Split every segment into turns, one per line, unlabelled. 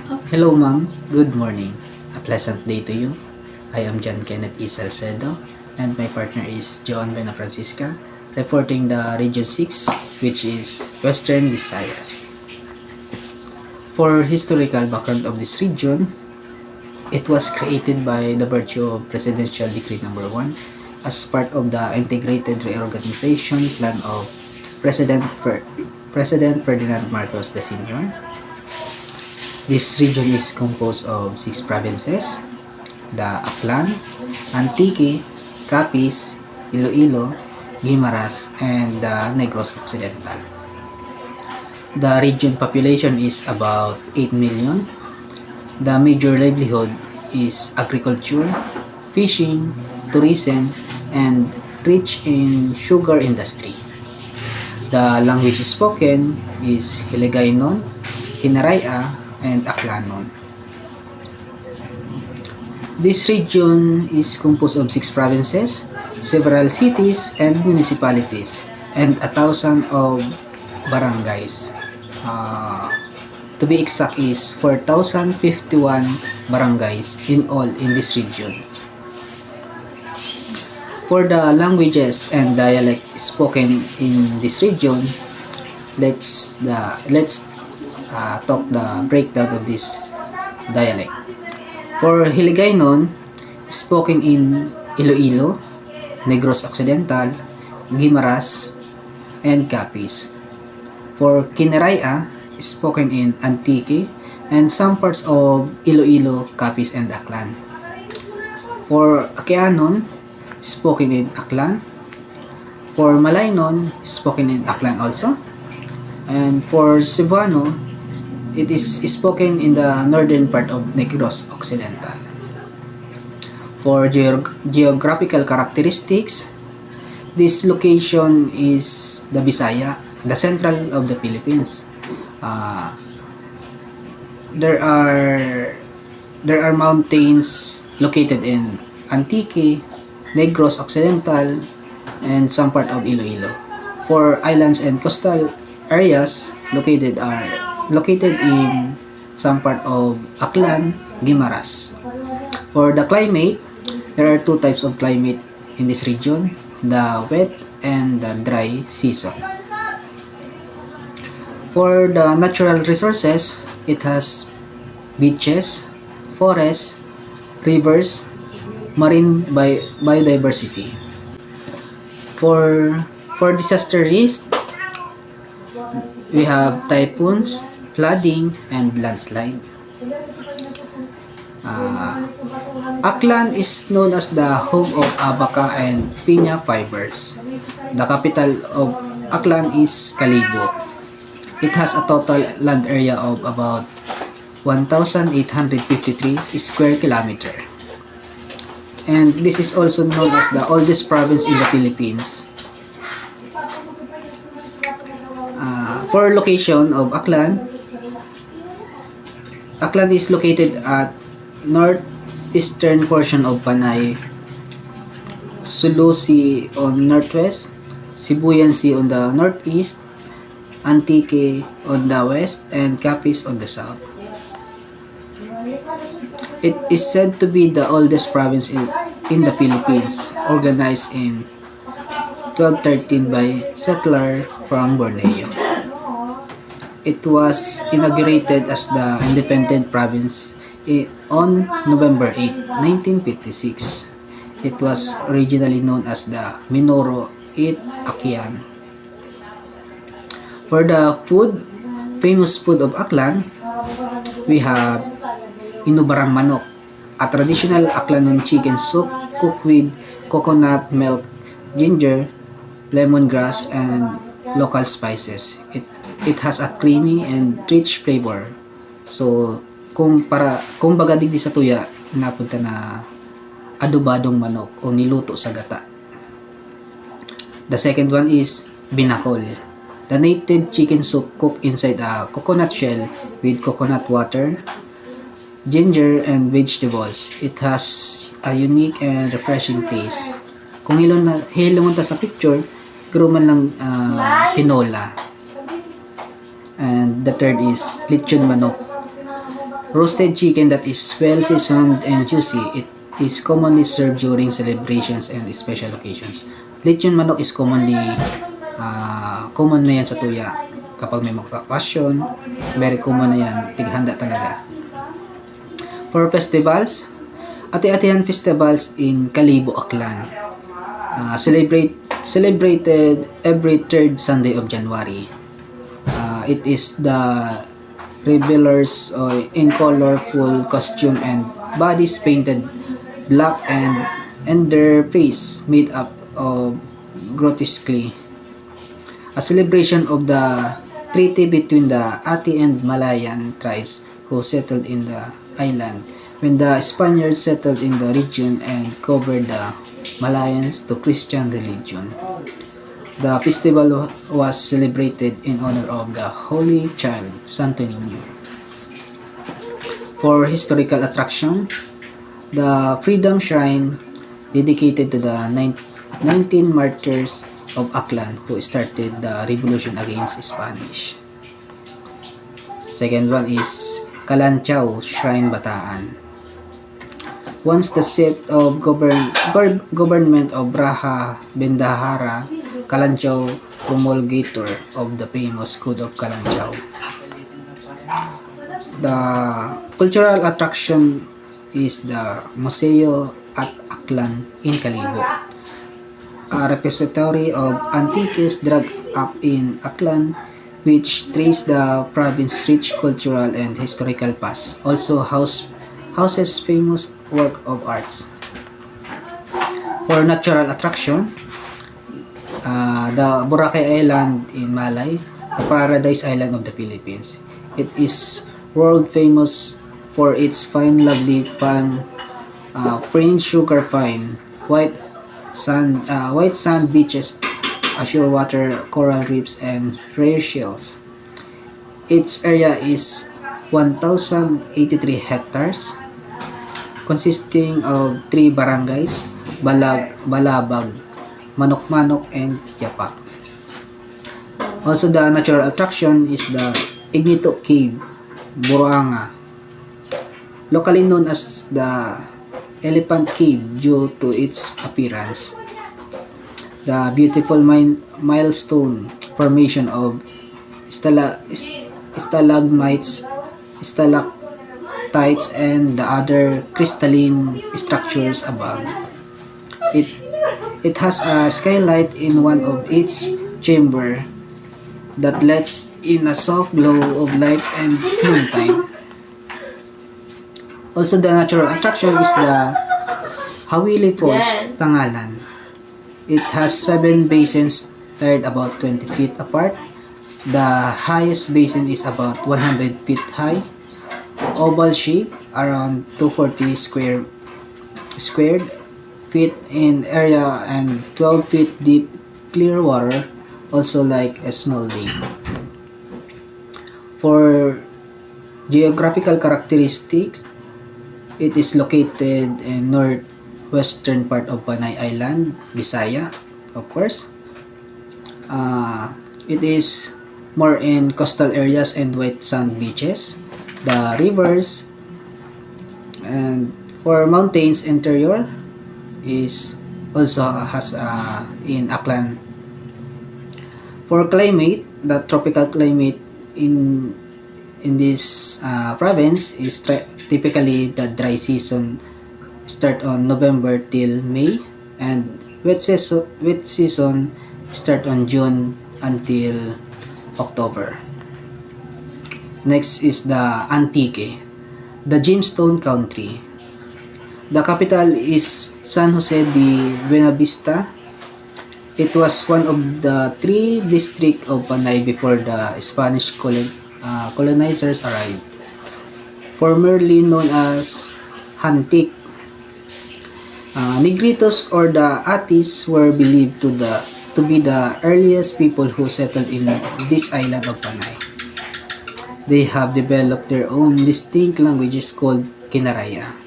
Hello ma'am, good morning. A pleasant day to you. I am John Kenneth E. Salcedo and my partner is Joan Bena Francisca, reporting the Region 6, which is Western Visayas. For historical background of this region, it was created by the virtue of Presidential Decree Number 1 as part of the integrated reorganization plan of President Ferdinand Marcos Sr. This region is composed of 6 provinces: the Aklan, Antique, Capiz, Iloilo, Guimaras, and the Negros Occidental. The region population is about 8 million. The major livelihood is agriculture, fishing, tourism, and rich in sugar industry. The language spoken is Hiligaynon, Hinaraya, and Aklanon. This region is composed of 6 provinces, several cities and municipalities, and 1,000 of barangays. To be exact is 4,051 barangays in all in this region. For the languages and dialect spoken in this region, let's talk the breakdown of this dialect. For Hiligaynon, spoken in Iloilo, Negros Occidental, Guimaras, and Capiz. For Kinaraya, spoken in Antique and some parts of Iloilo, Capiz, and Aklan. For Akeanon, spoken in Aklan. For Malaynon, spoken in Aklan also. And for Cebuano, it is spoken in the northern part of Negros Occidental. For geographical characteristics, this location is the Bisaya, the central of the Philippines. There are mountains located in Antique, Negros Occidental, and some part of Iloilo. For islands and coastal areas located in some part of Aklan, Guimaras. For the climate, there are 2 types of climate in this region, the wet and the dry season. For the natural resources, it has beaches, forests, rivers, marine biodiversity. For disaster risk, we have typhoons, flooding, and landslide. Aklan is known as the home of abaca and piña fibers. The capital of Aklan is Kalibo. It has a total land area of about 1,853 square kilometer. And this is also known as the oldest province in the Philippines. For location of Aklan, Aklan is located at northeastern portion of Panay, Sulu Sea on northwest, Sibuyan Sea on the northeast, Antique on the west, and Capiz on the south. It is said to be the oldest province in the Philippines, organized in 1213 by settler from Borneo. It was inaugurated as the independent province on November 8, 1956. It was originally known as the Minoro It Akian. For the food, famous food of Aklan, we have inubarang manok, a traditional Aklanon chicken soup cooked with coconut milk, ginger, lemongrass, and local spices. It has a creamy and rich flavor. So, kung baga digdi sa tuya, napunta na adobadong manok o niluto sa gata. The second one is binakol. The native chicken soup cooked inside a coconut shell with coconut water, ginger, and vegetables. It has a unique and refreshing taste. Kung hilong ta sa picture, garo man lang tinola. And the third is lechon manok. Roasted chicken that is well seasoned and juicy. It is commonly served during celebrations and special occasions. Lechon manok is common na yan sa tuya. Kapag may makapasyon, very common na yan. Tighanda talaga. For festivals, ati-atihan festivals in Kalibo, Aklan. Celebrated every third Sunday of January. It is the revelers in colorful costume and bodies painted black and their face made up of grotesquely. A celebration of the treaty between the Ati and Malayan tribes who settled in the island when the Spaniards settled in the region and covered the Malayans to Christian religion. The festival was celebrated in honor of the Holy Child, Santo Niño. For historical attraction, the Freedom Shrine dedicated to the 19 martyrs of Aklan who started the revolution against Spanish. Second one is Kalanchaw Shrine, Bataan. Once the seat of government of Braha Bendahara, Kalanchaw promulgator of the famous Code of Kalanchaw. The cultural attraction is the Museo at Aklan in Kalibo, a repository of antiques dug up in Aklan which trace the province's rich cultural and historical past. Also houses famous work of arts. For natural attraction, the Boracay Island in Malay, the paradise island of the Philippines. It is world famous for its fine lovely palm, plain sugar pine, white sand beaches, azure water, coral reefs, and rare shells. Its area is 1,083 hectares, consisting of 3 barangays, Balabag, Manok-Manok, and Yapak. Also, the natural attraction is the Ignito Cave, Buruanga, locally known as the Elephant Cave due to its appearance. The beautiful milestone formation of stalagmites, stalactites, and the other crystalline structures above. It has a skylight in one of its chamber that lets in a soft glow of light and noontime. Also, the natural attraction is the Hawili Falls, Tangalan. It has 7 basins tied about 20 feet apart. The highest basin is about 100 feet high, oval shape, around 240 squared feet in area, and 12 feet deep, clear water, also like a small lake. For geographical characteristics, it is located in northwestern part of Panay Island, Visaya, of course. It is more in coastal areas and white sand beaches, the rivers, and for mountains interior is also has in Aklan. For climate, the tropical climate in this province is typically the dry season start on November till May, and wet season start on June until October. Next is the Antique, the Gemstone Country. The capital is San Jose de Buenavista. It was one of the 3 districts of Panay before the Spanish colonizers arrived. Formerly known as Hantik, Negritos or the Atis were believed to be the earliest people who settled in this island of Panay. They have developed their own distinct languages called Kinaraya.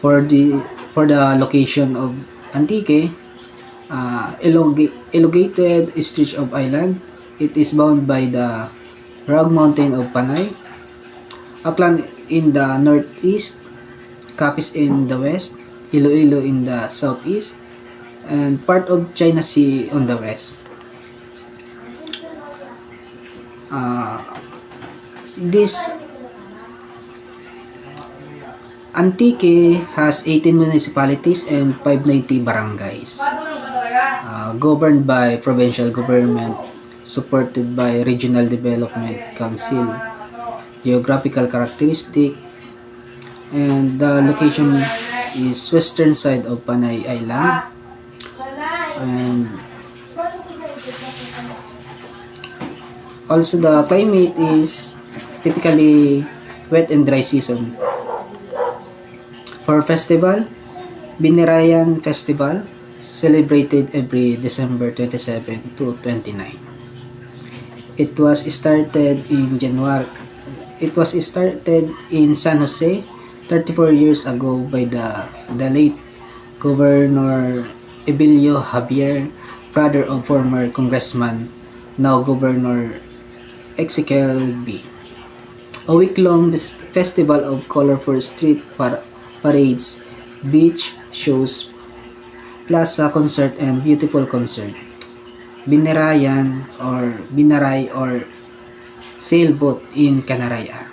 For the location of Antique, elongated stretch of island, it is bound by the Rug Mountain of Panay, Aklan in the northeast, Capiz in the west, Iloilo in the southeast, and part of China Sea on the west. This Antique has 18 municipalities and 590 barangays, governed by provincial government, supported by Regional Development Council. Geographical characteristic, and the location is western side of Panay Island, and also the climate is typically wet and dry season. For festival, Binirayan Festival, celebrated every December 27 to 29. It was started in January. It was started in San Jose 34 years ago by the late Governor Ebilio Javier, brother of former Congressman, now Governor Ezekiel B. A week-long festival of colorful street parades, beach shows, plaza concert, and beautiful concert. Binirayan or Binaray or sailboat in Canaraya.